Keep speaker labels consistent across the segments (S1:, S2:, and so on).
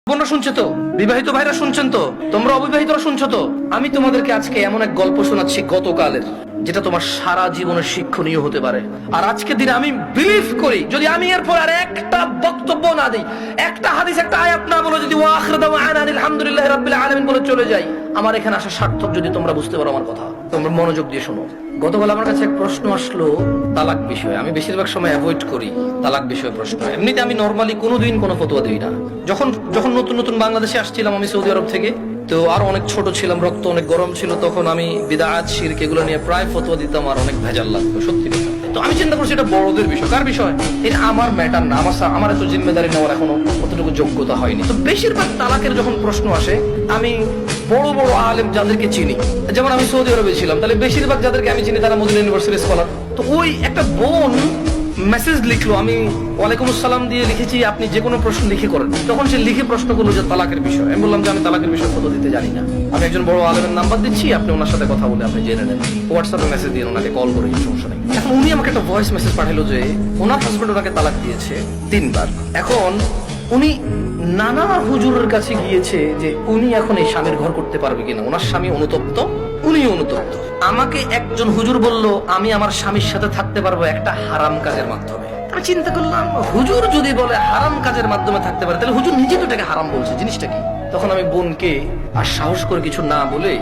S1: বোনরা শুনছো তো, বিবাহিত ভাইরা শুনছেন তো, তোমরা অবিবাহিতরা শুনছো তো। আমি তোমাদেরকে আজকে এমন এক গল্প শোনাচ্ছি গতকালের, যেটা তোমার সারা জীবনের শিক্ষণীয় হতে পারে। আর আজকের দিনে আমি বিলিভ করি, যদি আমি এরপর আর একটা বক্তব্য না দিই, একটা হাদিস, একটা আয়াত না বলে, যদি ওয়া আখিরু দাওয়ানা আলহামদুলিল্লাহি রাব্বিল আলামিন বলে চলে যাই, আমার এখানে আসা সার্থক। যদি তোমরা বুঝতে পারো আমার কথা, তোমরা মনোযোগ দিয়ে শোনো। গতকাল আমার কাছে এক প্রশ্ন আসলো তালাক বিষয়ে। আমি বেশিরভাগ সময় অ্যাভয়েড করি তালাক বিষয়ে প্রশ্ন। এমনিতে আমি নরমালি কোনোদিন কোনো ফতোয়া দিই না। যখন নতুন নতুন বাংলাদেশে আসছিলাম আমি সৌদি আরব থেকে, তো আরো অনেক ছোট ছিলাম, রক্ত অনেক গরম ছিল, তখন আমি বিদআত শিরক এগুলো নিয়ে প্রায় ফতোয়া দিতাম, আর অনেক ভেজাল লাগতো, সত্যি কথা। তো আমি চিন্তা করছি এটা বড়দের বিষয়। কার বিষয়? এটা আমার ম্যাটার না, আমার এত জিম্মেদারি নেওয়ার এখনো অতটুকু যোগ্যতা হয়নি। তো বেশিরভাগ তালাকের যখন প্রশ্ন আসে, আমি বড় বড় আলেম যাদেরকে চিনি, যেমন আমি সৌদি আরবে ছিলাম, তাহলে বেশিরভাগ যাদেরকে আমি চিনি তারা মদিনা ইউনিভার্সিটির স্কলার। তো ওই একটা বোন মেসেজ লিখলো, আমি ওয়ালাইকুম আসসালাম দিয়ে লিখেছি আপনি যে কোনো প্রশ্ন লিখে করেন। তখন সে লিখে প্রশ্ন করলো যে তালাকের বিষয়। আমি বললাম যে আমি তালাকের বিষয়ে ফতোয়া দিতে জানি না, আমি একজন বড় আলেমের নাম্বার দিচ্ছি, আপনি ওনার সাথে কথা বলে আপনি জেনে নেন। হোয়াটসঅ্যাপে মেসেজ দিয়ে ওনাকে কল করে, সমস্যা নেই। এখন উনি আমাকে একটা ভয়েস মেসেজ পাঠালো যে ওনার হাজবেন্ড ওনাকে তালাক দিয়েছে 3 বার। এখন উনি নানা হুজুরের কাছে গিয়েছে যে উনি এখন এই স্বামীর ঘর করতে পারবে কিনা। ওনার স্বামী অনুতপ্ত, উনি অনুতপ্ত। আমাকে একজন হুজুর বলল আমি আমার স্বামীর সাথে থাকতে পারবো একটা হারাম কাজের মাধ্যমে। আমি চিন্তা করলাম, হুজুর যদি বলে হারাম কাজের মাধ্যমে থাকতে পারে, তাহলে হুজুর নিজে তো এটাকে হারাম বলছে, জিনিসটা কি? তখন আমি বোনকে আর সাহস করে কিছু না বলে,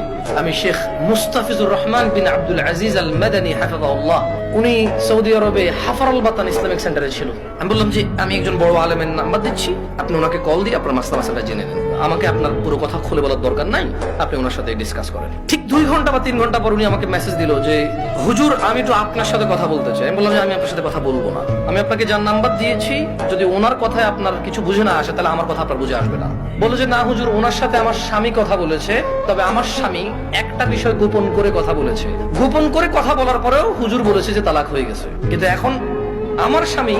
S1: আমি শেখ মুস্তাফিজুর রহমান বিন আব্দুল আজিজ আল মাদানী হাফিজাহুল্লাহ, উনি সৌদি আরবে হাফারুল বাতান ইসলামিক সেন্টারে ছিল, আমি বললাম যে আমি একজন বড় আলেমের নাম্বার দিচ্ছি, আপনি ওনাকে কল দিয়ে আপনার মাসলা জেনে নেন, আমাকে আপনার পুরো কথা খুলে বলার দরকার নাই, আপনি ওনার সাথে ডিসকাস করেন। ঠিক 2 ঘন্টা বা 3 ঘন্টা পর উনি আমাকে মেসেজ দিল যে হুজুর আমি একটু আপনার সাথে কথা বলতে চাই। আমি বললাম যে আমি আপনার সাথে কথা বলবো না, আমি আপনাকে যার নাম্বার দিয়েছি, যদি ওনার কথায় আপনার কিছু বুঝে না আসে, তাহলে আমার কথা আপনার বুঝে আসবে না। বললো যে না হুজুর, ওনার সাথে আমার স্বামী কথা বলেছে, তবে আমার স্বামী একটা বিষয় গোপন করে কথা বলেছে। গোপন করে কথা বলার পরেও হুজুর বলেছে যে তালাক হয়ে গেছে, কিন্তু এখন আমার স্বামী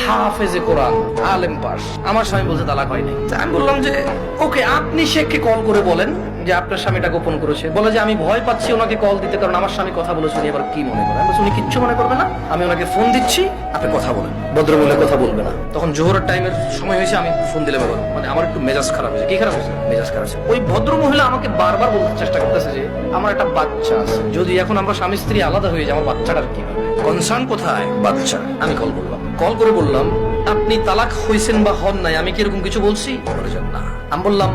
S1: হাফেজে কোরআন, আলেম পাস, আমার স্বামী বলছে তালাক হয়নি। আমি বললাম যে ওকে, আপনি শেখকে কল করে বলেন যে আপনার স্বামীটা গোপন করেছে। বলে যে আমি ভয় পাচ্ছি ওনাকে কল দিতে, কারণ আমার স্বামী কথা বলেছে, উনি আবার কি মনে করে। আমি বলছি উনি কিচ্ছু মনে করবে না, আমি ওনাকে ফোন দিচ্ছি, আপনি কথা বলেন, ভদ্রমূল্যে কথা বলবে না। তখন জোহরের টাইমের সময় হয়েছে, আমি ফোন দিলে মানে আমার একটু মেজাজ খারাপ হয়েছে। কি খারাপ হয়েছে? মেজাজ খারাপ হয়েছে। ওই ভদ্র মহিলা আমাকে বারবার বলতে চেষ্টা করতেছে যে আমার একটা বাচ্চা আছে, যদি এখন আমরা স্বামী স্ত্রী আলাদা হয়ে যায়, আমার বাচ্চাটার কি হবে, কনসার্ন কোথায়? বাচ্চা। আমি কল করলাম, কল করে বললাম আপনি তালাক হয়েছেন বা হন নাই, আমি কি এরকম কিছু বলছি? বলেছেন না। আমি বললাম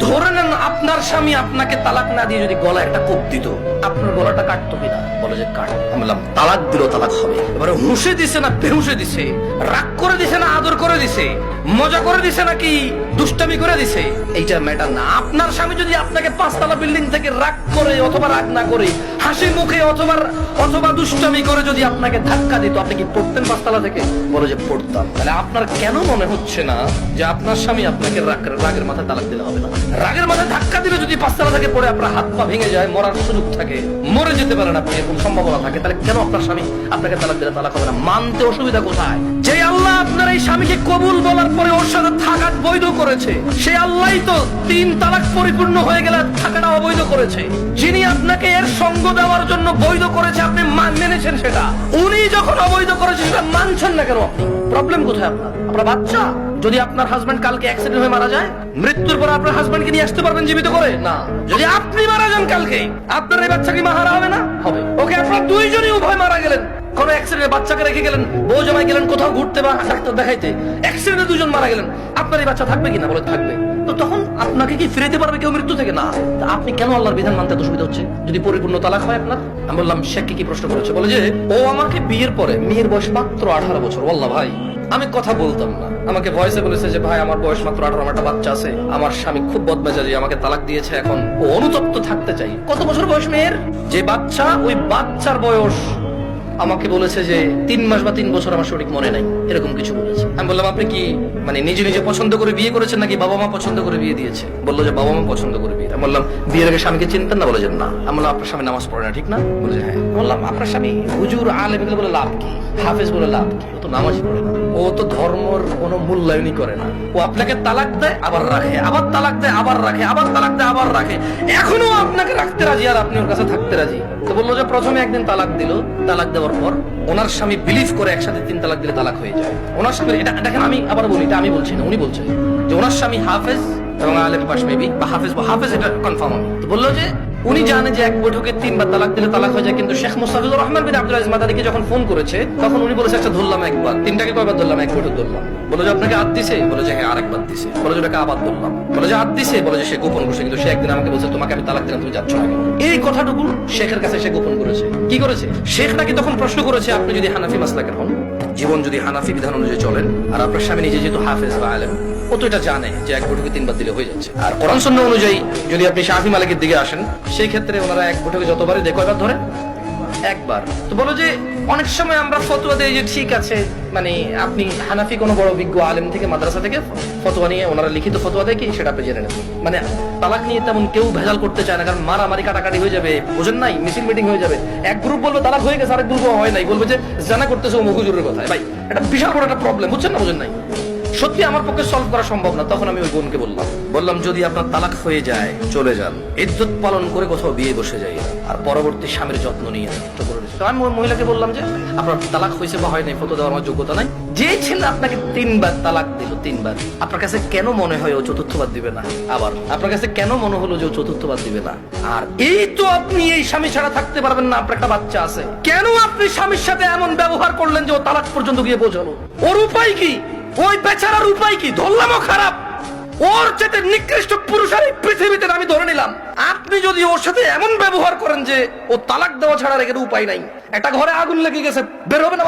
S1: ধরে নেন আপনার স্বামী আপনাকে তালাক না দিয়ে যদি গলায় একটা কোপ দিত, আপনার গলাটা কাটতো কিনা? বলে যে কাট। আমি বললাম তালাক দিল, তালাক হবে। এবারে হুঁশে দিছে না বেহুশে দিছে, রাগ করে দিছে না আদর করে দিছে, মজা করে দিছে নাকি দুষ্টামি করে দিছে, এইটা ম্যাটার না। আপনার স্বামী যদি আপনাকে 5 তলা বিল্ডিং থেকে রাগ করে অথবা রাগ না করে হাসি মুখে অথবা দুষ্টামি করে যদি আপনাকে ধাক্কা দিত, আপনি কি পড়তেন 5 তলা থেকে? বলে যে পড়তাম। তাহলে আপনার কেন মনে হচ্ছে না যে আপনার স্বামী আপনাকে রাগের মাথায় তালাক দিলে হবে না? রাগের মাথায় ধাক্কা দিলে যদি 5 তলা থেকে পড়ে আপনার হাত পা ভেঙে যায়, মরার সুযোগ থাকে, মরে যেতে পারেন আপনি, এরকম সম্ভাবনা থাকে, তাহলে কেন আপনার স্বামী আপনাকে তালাক দিলে তালাক হবে না? মানতে অসুবিধা কোথায়? যে আল্লাহ আপনার এই স্বামীকে কবুল বলার পরে ওর সাথে থাকা বৈধ করেছে, সেই আল্লাহই তো 3 তালাক পরিপূর্ণ হয়ে গেলে থাকাটা অবৈধ করেছে। যিনি আপনাকে এর সঙ্গ দেওয়ার জন্য বৈধ করেছে, আপনি মেনেছেন সেটা, উনি যখন অবৈধ করেছে সেটা মানছেন না কেন আপনি? প্রবলেম কোথায় আপনার বাচ্চা? যদি আপনার হাজবেন্ড কালকে অ্যাক্সিডেন্ট হয়ে মারা যায়, মৃত্যুর পর আপনার হাজবেন্ডকে নিয়ে আসতে পারবেন জীবিত করে? না। যদি আপনি মারা যান কালকে, আপনার এই বাচ্চা কি মাহারা হবে না? হবে। ওকে, আপনারা দুইজনই উভয় মারা গেলেন, কোন অ্যাক্সিডেন্টে বাচ্চাকে রেখে গেলেন, বউ জামাই গেলেন কোথাও ঘুরতে বা ডাক্তার দেখাইতে, অ্যাক্সিডেন্টে 2 জন মারা গেলেন, আপনার এই বাচ্চা থাকবে কিনা? বলে থাকবে। তো তখন আপনাকে কি ফিরেতে পারবে কেউ মৃত্যু থেকে? না। আপনি কেন আল্লাহর বিধান মানতে এত অসুবিধা হচ্ছে যদি পরিপূর্ণ তালাক হয় আপনার? আমি বললাম শেখকে কি প্রশ্ন করেছে? বলে যে ও আমাকে বিয়ের পরে, মেয়ের বয়স মাত্র 18 বছর, ওয়াল্লাহ ভাই আমি কথা বলতাম না, আমাকে ভয়েসে বলেছে যে ভাই আমার বয়স মাত্র 18, আমার একটা বাচ্চা আছে, আমার স্বামী খুব বদমেজাজি, আমাকে তালাক দিয়েছে, এখন ও অনুতপ্ত থাকতে চাই। কত বছর বয়স মেয়ের? যে বাচ্চা, ওই বাচ্চার বয়স আমাকে বলেছে যে 3 মাস বা 3 বছর, আমার সঠিক মনে নাই, এরকম কিছু বলেছে। আমি বললাম আপনি কি মানে নিজে নিজে পছন্দ করে বিয়ে করেছেন নাকি বাবা মা পছন্দ করে বিয়ে দিয়েছে? বললো যে বাবা মা পছন্দ করে বিয়ে। আমি বললাম বিয়ের আগে স্বামীকে চিনতেন না? বলে যে না। আমি বললাম আপনার স্বামী নামাজ পড়ে না, ঠিক না? বলে যে হ্যাঁ। বললাম আপনার স্বামী হুজুর আলেম, এগুলো বলে লাভ কি? হাফেজ বলে লাভ কি? ও তো নামাজই পড়ে না, ও তো ধর্মর কোনো মূল্যায়নই করে না। ও আপনাকে তালাক দেয় আবার রাখে, আবার তালাক দেয় আবার রাখে, আবার তালাক দেয় আবার রাখে, এখনো আপনাকে রাখতে রাজি আর আপনি ওর কাছে থাকতে রাজি। তো বললো যে প্রথমে একদিন তালাক দিল, তালাক দেওয়ার পর ওনার স্বামী বিলিভ করে একসাথে 3 তালাক দিলে তালাক হয়ে যায়। ওনার স্বামী, এটা দেখেন আমি আবার বলি, এটা আমি বলছি না, উনি বলছেন যে ওনার স্বামী হাফেজ এবং আলেম পাশ মেবি বা হাফেজ এটা কনফার্ম। আমি তো বললো যে উনি জানে যে এক বৈঠকে 3 বার তালাক দিলে তালাক হয়ে যায়, কিন্তু শেখ মুস্তাফিজুর রহমান বিন আব্দুল আজিজ মাদানিকে যখন ফোন করেছে তখন উনি বলেছে আচ্ছা ধরলাম একবার, 3টাকে কয়বার ধরলাম? এক বৈঠক ধরলাম। বলে যে আপনাকে হাত দিছে? বলে যে হ্যাঁ আরেকবার দিছে। বলে যে ওটাকে আবার ধরলাম। বলে যে হাত দিছে? বলে যে সে গোপন করছে, কিন্তু সে একদিন আমাকে বলছে তোমাকে আমি তালাক দিলাম, তুমি যাচ্ছ না কেন? এই কথাটুকু শেখের কাছে সে গোপন করেছে। কি করেছে? শেখ নাকি তখন প্রশ্ন করেছে আপনি যদি হানাফি মাসলাকের হন, জীবন যদি হানাফি বিধান অনুযায়ী চলেন, আর আপনার স্বামী নিজে যেহেতু হাফেজ বা আলেম, ও তো এটা জানে যে এক বৈঠকে 3 বার দিলে হয়ে যাচ্ছে। আর কোরআন সুন্নাহ অনুযায়ী যদি আপনি শাফি মালিকের দিকে আসেন, সেই ক্ষেত্রে ওনারা এক বৈঠকে যতবারই দেখো এবার ধরে একবার। তো বলো যে অনেক সময় আমরা ফতোয়া দেই যে ঠিক আছে, মানে আপনি হানাফি কোনো বড় বিজ্ঞ আলেম থেকে মাদ্রাসা থেকে ফতোয়া নিয়ে ওনারা লিখিত ফতোয়া দেয় কি সেটা আপনি জেনে নেন। মানে তালাক নিয়ে তেমন কেউ ভেজাল করতে চায় না, কারণ মারামারি কাটাকাটি হয়ে যাবে, বোঝেন নাই, মিছিল মিটিং হয়ে যাবে। এক গ্রুপ বলবে তালাক হয়ে গেছে, আরেক গ্রুপ হয় নাই, বলবে যে জানা করতেছে ও হুজুরের কথা। ভাই এটা বিশাল বড় একটা প্রবলেম, বুঝছেন না? বোঝেন নাই, সত্যি আমার পক্ষে সলভ করা সম্ভব না। তখন আমি ওই বোনকে বললাম যদি আপনার তালাক হয়ে যায় চলে যান, ইজ্জত পালন করে কোথাও বিয়ে বসে যাই, আর পরবর্তী স্বামীর যত্ন নিয়ে আমি মহিলাকে বললাম যে আপনার তালাক হয়েছে বা হয় নাই ফটো দেওয়ার আমার যোগ্যতা নাই। যে ছেলে আপনাকে 3 বার তালাক দিল, 3 বার, আপনার কাছে কেন মনে হয় ও 4র্থবার দিবে না? আবার আপনার কাছে কেন মনে হলো যে ও 4র্থবার দিবে না? আর এই তো আপনি এই স্বামী ছাড়া থাকতে পারবেন না, আপনার একটা বাচ্চা আছে, কেন আপনি স্বামীর সাথে এমন ব্যবহার করলেন যে ও তালাক পর্যন্ত গিয়ে পৌঁছালো? ওর উপায় কি? ওই বেচারার উপায় কি? ধরলামও খারাপ, ওর চেয়ে নিকৃষ্ট পুরুষ আর এই পৃথিবীতে আমি ধরে নিলাম। আপনি যদি ওর সাথে এমন ব্যবহার করেন যে ও তালাক দেওয়া ছাড়া রেখে উপায় নাই, একটা ঘরে আগুন লেগে গেছে, বের হবে না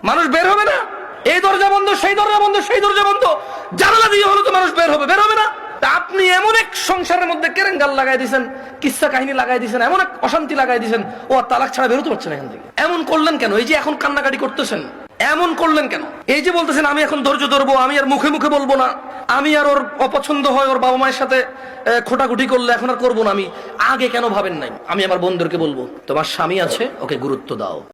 S1: মানুষ বের হবে না? এই দরজা বন্ধ, সেই দরজা বন্ধ, সেই দরজা বন্ধ, জানালা দিয়ে হলো তো মানুষ বের হবে না? আপনি এমন এক সংসারের মধ্যে কেরেঙ্গাল লাগাই দিয়েছেন, কিচ্ছা কাহিনী লাগাই দিয়েছেন, এমন এক অশান্তি লাগাই দিয়েছেন, ও তালাক ছাড়া বেরোতে পারছে না এখান থেকে। এমন করলেন কেন? এই যে এখন কান্নাকাটি করতেছেন, এমন করলেন কেন? এই যে বলতেছেন আমি এখন ধৈর্য ধরবো, আমি আর মুখে মুখে বলবো না, আমি আর ওর অপছন্দ হয় ওর বাবা মায়ের সাথে খোটাখুটি করলে এখন আর করবো না, আমি আগে কেন ভাবেন নাই? আমি আমার বন্ধুদেরকে বলবো তোমার স্বামী আছে, ওকে গুরুত্ব দাও।